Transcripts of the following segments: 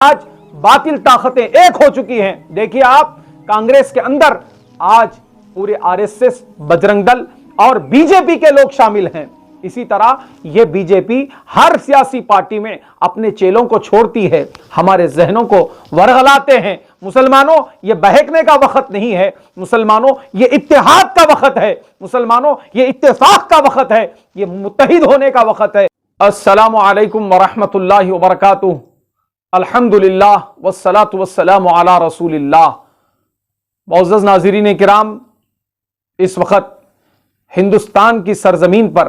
آج باطل طاقتیں ایک ہو چکی ہیں. دیکھیے آپ کانگریس کے اندر آج پورے آر ایس ایس، بجرنگ دل اور بی جے پی کے لوگ شامل ہیں. اسی طرح یہ بی جے پی ہر سیاسی پارٹی میں اپنے چیلوں کو چھوڑتی ہے، ہمارے ذہنوں کو ورغلاتے ہیں. مسلمانوں یہ بہکنے کا وقت نہیں ہے، مسلمانوں یہ اتحاد کا وقت ہے، مسلمانوں یہ اتفاق کا وقت ہے، یہ متحد ہونے کا وقت ہے. السلام علیکم ورحمۃ اللہ وبرکاتہ. الحمدللہ والصلاة والسلام علی رسول اللہ. معزز ناظرین کرام، اس وقت ہندوستان کی سرزمین پر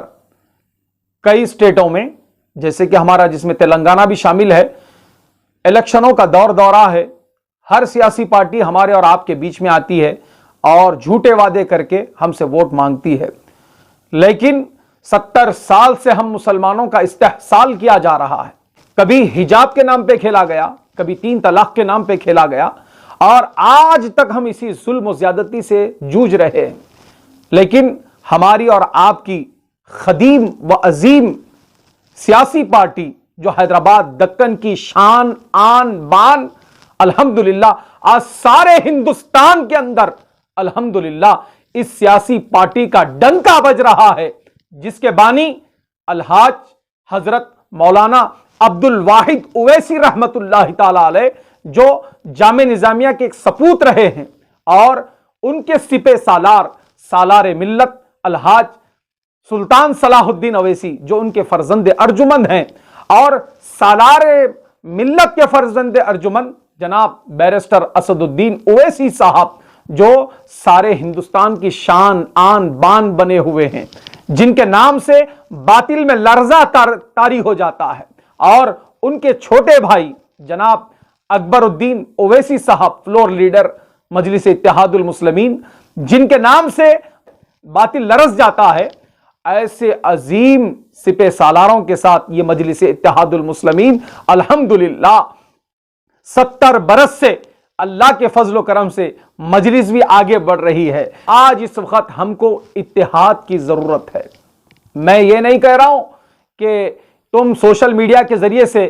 کئی اسٹیٹوں میں، جیسے کہ ہمارا جس میں تلنگانہ بھی شامل ہے، الیکشنوں کا دورہ ہے. ہر سیاسی پارٹی ہمارے اور آپ کے بیچ میں آتی ہے اور جھوٹے وعدے کر کے ہم سے ووٹ مانگتی ہے. لیکن 70 سال سے ہم مسلمانوں کا استحصال کیا جا رہا ہے. کبھی حجاب کے نام پہ کھیلا گیا، کبھی 3 طلاق کے نام پہ کھیلا گیا، اور آج تک ہم اسی ظلم و زیادتی سے جوجھ رہے ہیں. لیکن ہماری اور آپ کی قدیم و عظیم سیاسی پارٹی جو حیدرآباد دکن کی شان آن بان، الحمدللہ آج سارے ہندوستان کے اندر الحمدللہ اس سیاسی پارٹی کا ڈنکا بج رہا ہے، جس کے بانی الحاج حضرت مولانا عبد الواحد اویسی رحمت اللہ تعالی علیہ، جو جامع نظامیہ کے ایک سپوت رہے ہیں، اور ان کے سپہ سالار ملت الحاج سلطان صلاح الدین اویسی جو ان کے فرزند ارجمند ہیں، اور سالار ملت کے فرزند ارجمند جناب بیرسٹر اسد الدین اویسی صاحب، جو سارے ہندوستان کی شان آن بان بنے ہوئے ہیں، جن کے نام سے باطل میں لرزہ طاری ہو جاتا ہے. اور ان کے چھوٹے بھائی جناب اکبر الدین اویسی صاحب، فلور لیڈر مجلس اتحاد المسلمین، جن کے نام سے باطل لرز جاتا ہے. ایسے عظیم سپہ سالاروں کے ساتھ یہ مجلس اتحاد المسلمین الحمدللہ 70 برس سے اللہ کے فضل و کرم سے مجلس بھی آگے بڑھ رہی ہے. آج اس وقت ہم کو اتحاد کی ضرورت ہے. میں یہ نہیں کہہ رہا ہوں کہ تم سوشل میڈیا کے ذریعے سے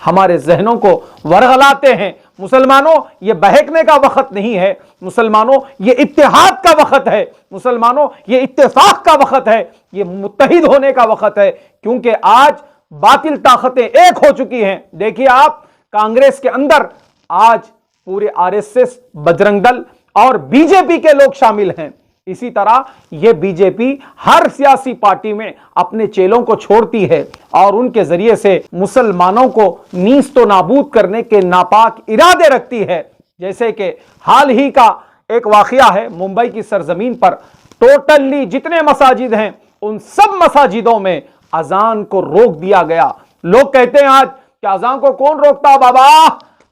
ہمارے ذہنوں کو ورغلاتے ہیں. مسلمانوں یہ بہکنے کا وقت نہیں ہے، مسلمانوں یہ اتحاد کا وقت ہے، مسلمانوں یہ اتفاق کا وقت ہے، یہ متحد ہونے کا وقت ہے. کیونکہ آج باطل طاقتیں ایک ہو چکی ہیں. دیکھیے آپ کانگریس کے اندر آج پورے آر ایس ایس، بجرنگ دل اور بی جے پی کے لوگ شامل ہیں. اسی طرح یہ بی جے پی ہر سیاسی پارٹی میں اپنے چیلوں کو چھوڑتی ہے اور ان کے ذریعے سے مسلمانوں کو نیست و نابود کرنے کے ناپاک ارادے رکھتی ہے. جیسے کہ حال ہی کا ایک واقعہ ہے، ممبئی کی سرزمین پر ٹوٹلی جتنے مساجد ہیں ان سب مساجدوں میں اذان کو روک دیا گیا. لوگ کہتے ہیں آج کہ اذان کو کون روکتا؟ بابا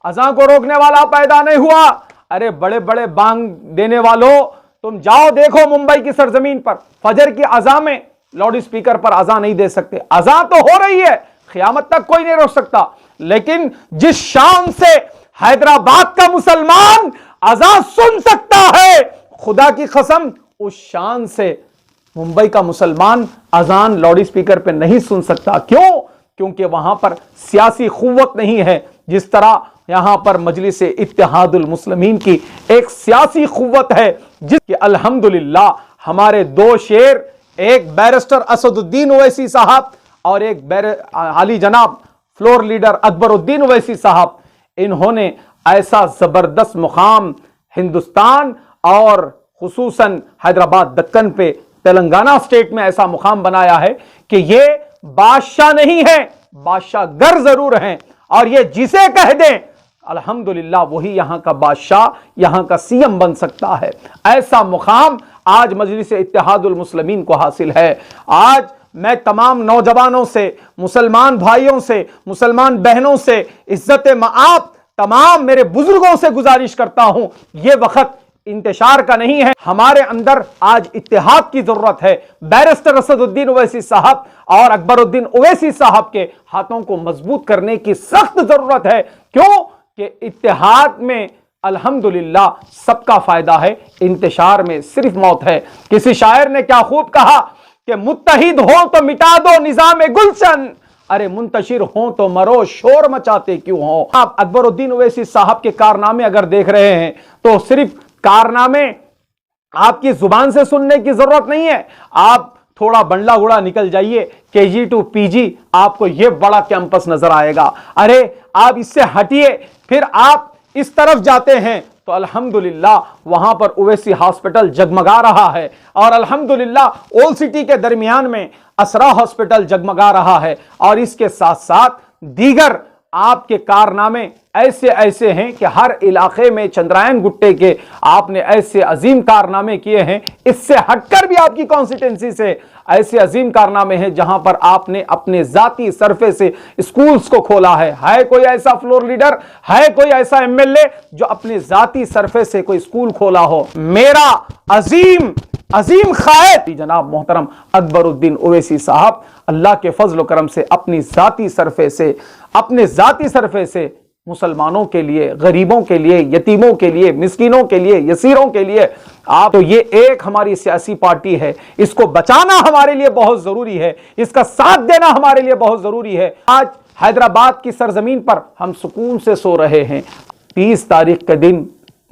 اذان کو روکنے والا پیدا نہیں ہوا. ارے بڑے بڑے بانگ دینے والوں، تم جاؤ دیکھو ممبئی کی سرزمین پر فجر کی اذان میں لاؤڈ اسپیکر پر اذان نہیں دے سکتے. اذان تو ہو رہی ہے، قیامت تک کوئی نہیں روک سکتا. لیکن جس شان سے حیدرآباد کا مسلمان اذان سن سکتا ہے، خدا کی قسم اس شان سے ممبئی کا مسلمان اذان لاؤڈ اسپیکر پہ نہیں سن سکتا. کیوں؟ کیونکہ وہاں پر سیاسی قوت نہیں ہے. جس طرح یہاں پر مجلس اتحاد المسلمین کی ایک سیاسی قوت ہے، جس کے الحمدللہ ہمارے 2 شیر، ایک بیرسٹر اسد الدین اویسی صاحب اور ایک عالی جناب فلور لیڈر اکبر الدین اویسی صاحب، انہوں نے ایسا زبردست مقام ہندوستان اور خصوصاً حیدرآباد دکن پہ تلنگانہ اسٹیٹ میں ایسا مقام بنایا ہے کہ یہ بادشاہ نہیں ہے، بادشاہ گر ضرور ہیں، اور یہ جسے کہہ دیں الحمدللہ وہی یہاں کا بادشاہ، یہاں کا سی ایم بن سکتا ہے. ایسا مقام آج مجلس اتحاد المسلمین کو حاصل ہے. آج میں تمام نوجوانوں سے، مسلمان بھائیوں سے، مسلمان بہنوں سے، عزت مآب تمام میرے بزرگوں سے گزارش کرتا ہوں، یہ وقت انتشار کا نہیں ہے. ہمارے اندر آج اتحاد کی ضرورت ہے. بیرسٹر اسد الدین اویسی صاحب اور اکبر الدین اویسی صاحب کے ہاتھوں کو مضبوط کرنے کی سخت ضرورت ہے. کیوں کہ اتحاد میں الحمدللہ سب کا فائدہ ہے، انتشار میں صرف موت ہے. کسی شاعر نے کیا خوب کہا کہ متحد ہو تو مٹا دو نظام گلشن، ارے منتشر ہوں تو مرو، شور مچاتے کیوں ہو۔ آپ اکبرالدین اویسی صاحب کے کارنامے اگر دیکھ رہے ہیں تو صرف کارنامے آپ کی زبان سے سننے کی ضرورت نہیں ہے، آپ تھوڑا بنڈلا گڑا نکل جائیے، KG to PG آپ کو یہ بڑا کیمپس نظر آئے گا۔ ارے آپ اس سے ہٹیے، پھر آپ اس طرف جاتے ہیں تو الحمدللہ وہاں پر اویسی ہاسپٹل جگمگا رہا ہے، اور الحمدللہ اولڈ سٹی کے درمیان میں اسرا ہاسپٹل جگمگا رہا ہے، اور اس کے ساتھ ساتھ دیگر آپ کے کارنامے ایسے ایسے ہیں کہ ہر علاقے میں چندرائن گٹے کے آپ نے ایسے عظیم کارنامے کیے ہیں۔ اس سے ہٹ کر بھی آپ کی کانسٹیٹنسی سے ایسے عظیم کارنامے ہیں جہاں پر آپ نے اپنے ذاتی صرفے سے اسکولز کو کھولا ہے۔ ہے کوئی ایسا فلور لیڈر، ہے کوئی ایسا MLA جو اپنے ذاتی صرفے سے کوئی اسکول کھولا ہو؟ میرا عظیم قائد جناب محترم اکبرالدین اویسی صاحب اللہ کے فضل و کرم سے اپنے ذاتی صرفے سے مسلمانوں کے لیے، غریبوں کے لیے، یتیموں کے لیے، مسکینوں کے لیے، یسیروں کے لیے، آپ تو یہ ایک ہماری سیاسی پارٹی ہے، اس کو بچانا ہمارے لیے بہت ضروری ہے، اس کا ساتھ دینا ہمارے لیے بہت ضروری ہے۔ آج حیدرآباد کی سرزمین پر ہم سکون سے سو رہے ہیں۔ 30 تاریخ کے دن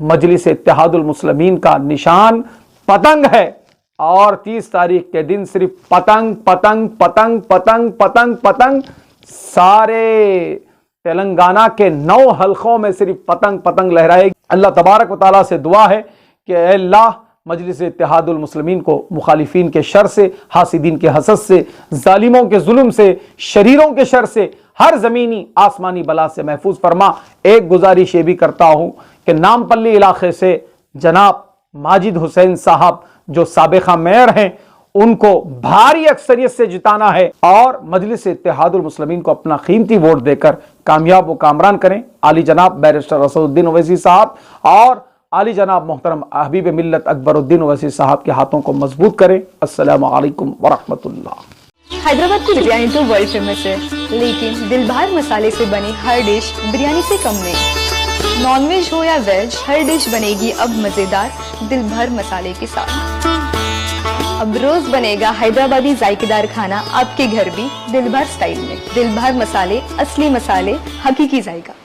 مجلس اتحاد المسلمین کا نشان پتنگ ہے، اور 30 تاریخ کے دن صرف پتنگ پتنگ پتنگ پتنگ پتنگ پتنگ، سارے تلنگانہ کے 9 حلقوں میں صرف پتنگ پتنگ لہرائے گی۔ اللہ تبارک و تعالیٰ سے دعا ہے کہ اے اللہ مجلس اتحاد المسلمین کو مخالفین کے شر سے، حاسدین کے حسد سے، ظالموں کے ظلم سے، شریروں کے شر سے، ہر زمینی آسمانی بلا سے محفوظ فرما۔ ایک گزارش یہ بھی کرتا ہوں کہ نامپلی علاقے سے جناب ماجد حسین صاحب جو سابقہ میئر ہیں، ان کو بھاری اکثریت سے جتانا ہے، اور مجلس اتحاد المسلمین کو اپنا قیمتی ووٹ دے کر کامیاب و کامران کریں۔ عالی جناب بیرسٹر اسدالدین اویسی صاحب اور عالی جناب محترم حبیب ملت اکبرالدین اویسی صاحب کے ہاتھوں کو مضبوط کریں۔ السلام علیکم ورحمۃ اللہ۔ حیدرآباد کی بریانی تو ورلڈ فیمس ہے، لیکن دل بھر مسالے سے بنی ہر ڈش بریانی سے کم نہیں۔ نان ویج ہو یا ویج، ہر ڈش بنے گی اب مزیدار دل بھر مسالے کے ساتھ۔ اب روز بنے گا حیدرآبادی ذائقے دار کھانا آپ کے گھر بھی دل بھر سٹائل میں۔ دل بھر مسالے، اصلی مسالے، حقیقی ذائقہ۔